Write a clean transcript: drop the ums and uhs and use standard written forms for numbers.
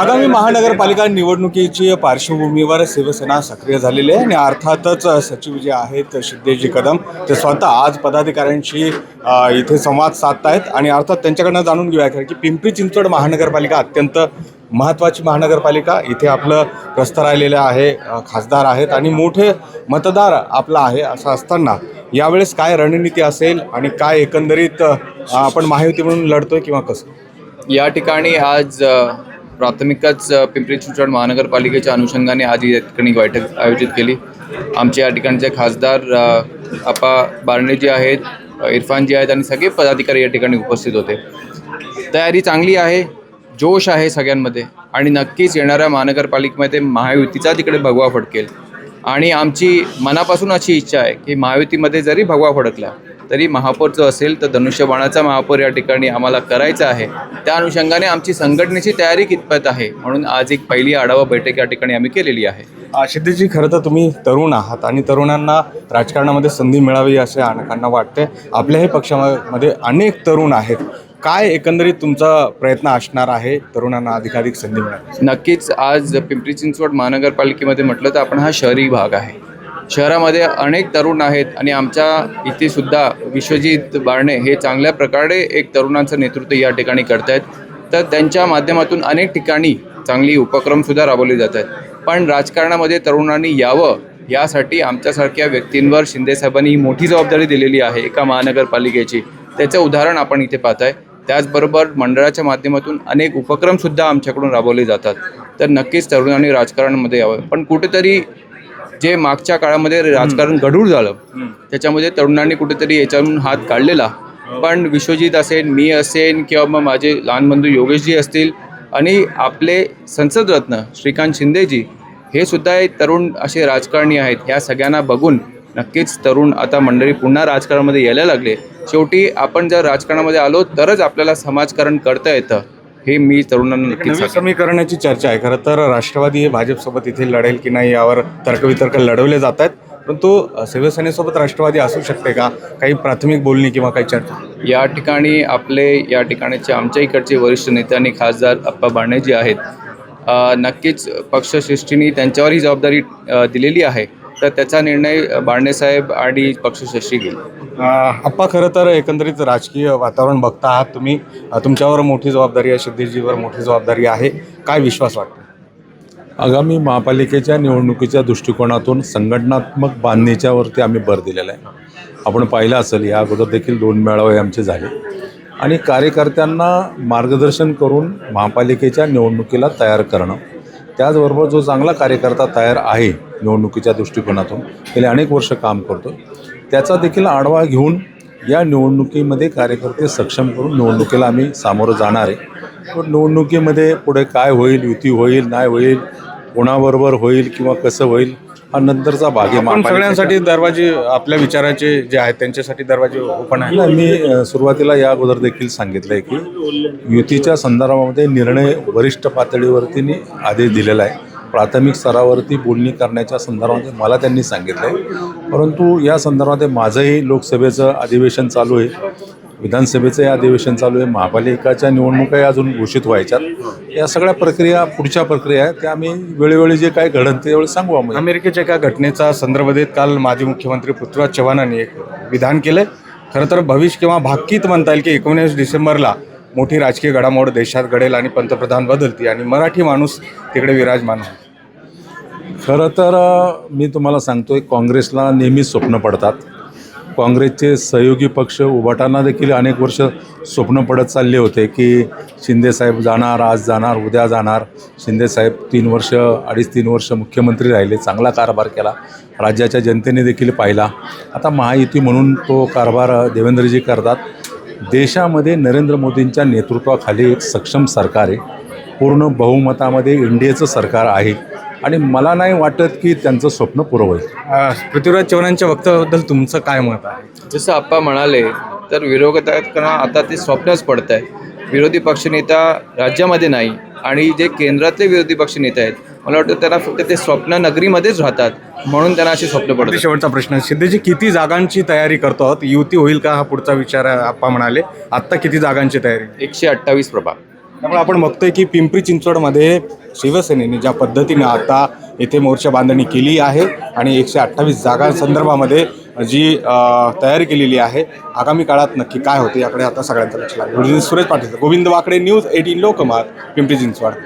आगामी महानगरपालिका निवडणुकीची पार्श्वभूमीवर शिवसेना सक्रिय झालेली आहे आणि अर्थातच सचिव जे आहेत सिद्धेशजी कदम ते स्वतः आज पदाधिकाऱ्यांशी इथे संवाद साधत आहेत आणि अर्थात त्यांच्याकडनं जाणून घेऊया की पिंपरी चिंचवड महानगरपालिका अत्यंत महत्त्वाची महानगरपालिका, इथे आपलं प्रस्ताव राहिलेलं आहे, खासदार आहेत आणि मोठे मतदार आपला आहे, असं असताना यावेळेस काय रणनीती असेल आणि काय एकंदरीत आपण महायुती म्हणून लढतोय किंवा कसं या ठिकाणी आज प्राथमिकच पिंपरी चिंचवड महानगरपालिकेच्या अनुषंगाने आज या ठिकाणी बैठक आयोजित केली। आमचे या ठिकाणचे खासदार आपा बारणे आहेत, इरफानजी आहेत आणि सगळे पदाधिकारी या ठिकाणी उपस्थित होते। तयारी चांगली आहे, जोश आहे सगळ्यांमध्ये आणि नक्कीच येणाऱ्या महानगरपालिकेमध्ये महायुतीचा तिकडे भगवा फडकेल आणि आमची मनापासून अशी इच्छा आहे की महायुतीमध्ये जरी भगवा फडकला तरी महापौरचं असेल तर धनुष्यबाणाचा महापौर या ठिकाणी आम्हाला करायचा आहे। त्या अनुषंगाने आमची संघटनेची तयारी कितपत आहे म्हणून आज एक पहिली आढावा बैठक या ठिकाणी आम्ही केलेली आहे। सिद्धेशजी, खरं तर तुम्ही तरुण आहात आणि तरुणांना राजकारणामध्ये संधी मिळावी असे अनेकांना वाटते। आपल्याही पक्षामध्ये अनेक तरुण आहेत, काय एकंदरीत तुमचा प्रयत्न असणार आहे तरुणांना अधिकाधिक संधी मिळावी? नक्कीच आज पिंपरी चिंचवड महानगरपालिकेमध्ये म्हटलं तर आपण हा शहरी भाग आहे, शहरामध्ये अनेक तरुण आहेत आणि आमच्या इथे सुद्धा विश्वजित बारणे हे चांगल्या प्रकारे एक तरुणांचं नेतृत्व या ठिकाणी करत आहेत, तर त्यांच्या माध्यमातून अनेक ठिकाणी चांगली उपक्रमसुद्धा राबवले जात आहेत। पण राजकारणामध्ये तरुणांनी यावं यासाठी आमच्यासारख्या व्यक्तींवर शिंदेसाहेबांनी ही मोठी जबाबदारी दिलेली आहे एका महानगरपालिकेची, त्याचं उदाहरण आपण इथे पाहताय। त्याचबरोबर मंडळाच्या माध्यमातून अनेक उपक्रमसुद्धा आमच्याकडून राबवले जातात, तर नक्कीच तरुणांनी राजकारणामध्ये यावं। पण कुठेतरी जे मागच्या काळामध्ये राजकारण गढूळ झालं त्याच्यामध्ये तरुणांनी कुठेतरी याच्यातून हात काढलेला, पण विश्वजित असेल, मी असेन किंवा मग माझे लहान बंधू योगेशजी असतील आणि आपले संसदरत्न श्रीकांत शिंदेजी हे सुद्धा एक तरुण असे राजकारणी आहेत। ह्या सगळ्यांना बघून नक्कीच तरुण आता मंडळी पुन्हा राजकारणामध्ये यायला लागले। शेवटी आपण जर राजकारणामध्ये आलो तरच आपल्याला समाजकारण करता येतं, हे मी तरुणांना नक्कीच समीकरणाची चर्चा आहे। खरं तर राष्ट्रवादी हे भाजपसोबत इथे लढेल की नाही यावर तर्कवितर्क लढवले जात आहेत, परंतु शिवसेनेसोबत राष्ट्रवादी असू शकते का? काही प्राथमिक बोलणी किंवा काही चर्चा या ठिकाणी आपले या ठिकाणचे आमच्या इकडचे वरिष्ठ नेते आणि खासदार आप्पा बारणे जे आहेत, नक्कीच पक्षश्रेष्ठींनी त्यांच्यावर ही जबाबदारी दिलेली आहे, तर त्याचा निर्णय बारणेसाहेब आणि पक्षश्रेष्ठी घेईल। आप्पा, खरं तर एकंदरीत राजकीय वातावरण बघता आहात तुम्ही, तुमच्यावर मोठी जबाबदारी आहे, सिद्धेशजीवर मोठी जबाबदारी आहे, काय विश्वास वाटतो? आगामी महापालिकेच्या निवडणुकीच्या दृष्टिकोनातून संघटनात्मक बांधणीच्यावरती आम्ही भर दिलेला आहे। आपण पाहिलं असेल, या अगोदर देखील 2 मेळावे आमचे झाले आणि कार्यकर्त्यांना मार्गदर्शन करून महापालिकेच्या निवडणुकीला तयार करणं, त्याचबरोबर जो चांगला कार्यकर्ता तयार आहे निवडणुकीच्या दृष्टिकोनातून गेले अनेक वर्ष काम करतो, त्याचा देखील आढावा घेऊन या निवडणुकीमध्ये कार्यकर्ते सक्षम करून निवडणुकीला आम्ही सामोरं जाणार आहे। पण निवडणुकीमध्ये पुढे काय होईल, युती होईल नाही होईल, कोणाबरोबर होईल किंवा कसं होईल हा नंतरचा भाग आहे। सगळ्यांसाठी दरवाजे आपल्या विचाराचे जे आहेत त्यांच्यासाठी दरवाजे ओपन आहे। मी सुरुवातीला या अगोदर देखील सांगितलं आहे की युतीच्या संदर्भामध्ये निर्णय वरिष्ठ पातळीवरती आदेश दिलेला आहे, प्राथमिक स्तरावरती बोलणी करण्याच्या संदर्भामध्ये मला त्यांनी सांगितलं आहे, परंतु या संदर्भात माझंही लोकसभेचं अधिवेशन चालू आहे, विधानसभेचंही अधिवेशन चालू आहे, महापालिकाच्या निवडणुकाही अजून घोषित व्हायच्यात। या सगळ्या प्रक्रिया पुढच्या प्रक्रिया आहेत, त्या आम्ही वेळोवेळी जे काय घडतं त्यावेळी सांगू। आम्ही अमेरिकेच्या एका घटनेचा संदर्भ देत काल माजी मुख्यमंत्री पृथ्वीराज चव्हाणांनी एक विधान केलं। खरं तर भविष्य किंवा भाकीत म्हणता येईल की 19 डिसेंबरला मोठी राजकीय घडामोड देशात घडेल आणि पंतप्रधान बदलतील आणि मराठी माणूस तिकडे विराजमान होईल। खरं तर मी तुम्हाला सांगतोय, काँग्रेसला नेहमीच स्वप्न पडतात। काँग्रेसचे सहयोगी पक्ष उभाटांना देखील अनेक वर्ष स्वप्न पडत चालले होते की शिंदेसाहेब जाणार, आज जाणार, उद्या जाणार। शिंदेसाहेब 2.5-3 वर्ष मुख्यमंत्री राहिले, चांगला कारभार केला, राज्याच्या जनतेने देखील पाहिला। आता महायुती म्हणून तो कारभार देवेंद्रजी करतात। देशामध्ये नरेंद्र मोदींच्या नेतृत्वाखाली एक सक्षम सरकार आहे, पूर्ण बहुमतामध्ये एनडीएचं सरकार आहे आणि मला नाही वाटत की त्यांचं स्वप्न पुरं होईल। पृथ्वीराज चव्हाणांच्या वक्तव्याबद्दल तुमचं काय मत आहे? जसं आप्पा म्हणाले तर विरोधकांना आता ते स्वप्नच पडत आहे। विरोधी पक्षनेता राज्यामध्ये नाही आणि जे केंद्रातले विरोधी पक्षनेते आहेत मला वाटतं त्यांना फक्त ते स्वप्न नगरीमध्येच राहतात म्हणून त्यांना असे स्वप्न पडतात। शेवटचा प्रश्न, सिद्धेजी किती जागांची तयारी करतो आहोत? युती होईल का हा पुढचा विचार आप्पा म्हणाले, आत्ता किती जागांची तयारी? 128 प्रभाग। त्यामुळे आपण बघतोय की पिंपरी चिंचवडमध्ये शिवसेनेने ज्या पद्धतीने आता येथे मोर्चा बांधणी केली आहे आणि 128 जागांसंदर्भामध्ये जी तयारी केलेली आहे, आगामी काळात नक्की काय होते याकडे आता सगळ्यांचं लक्ष लागलं. सुरेश पाटील, गोविंद वाकडे, न्यूज 18 लोकमत, पिंपरी चिंचवड.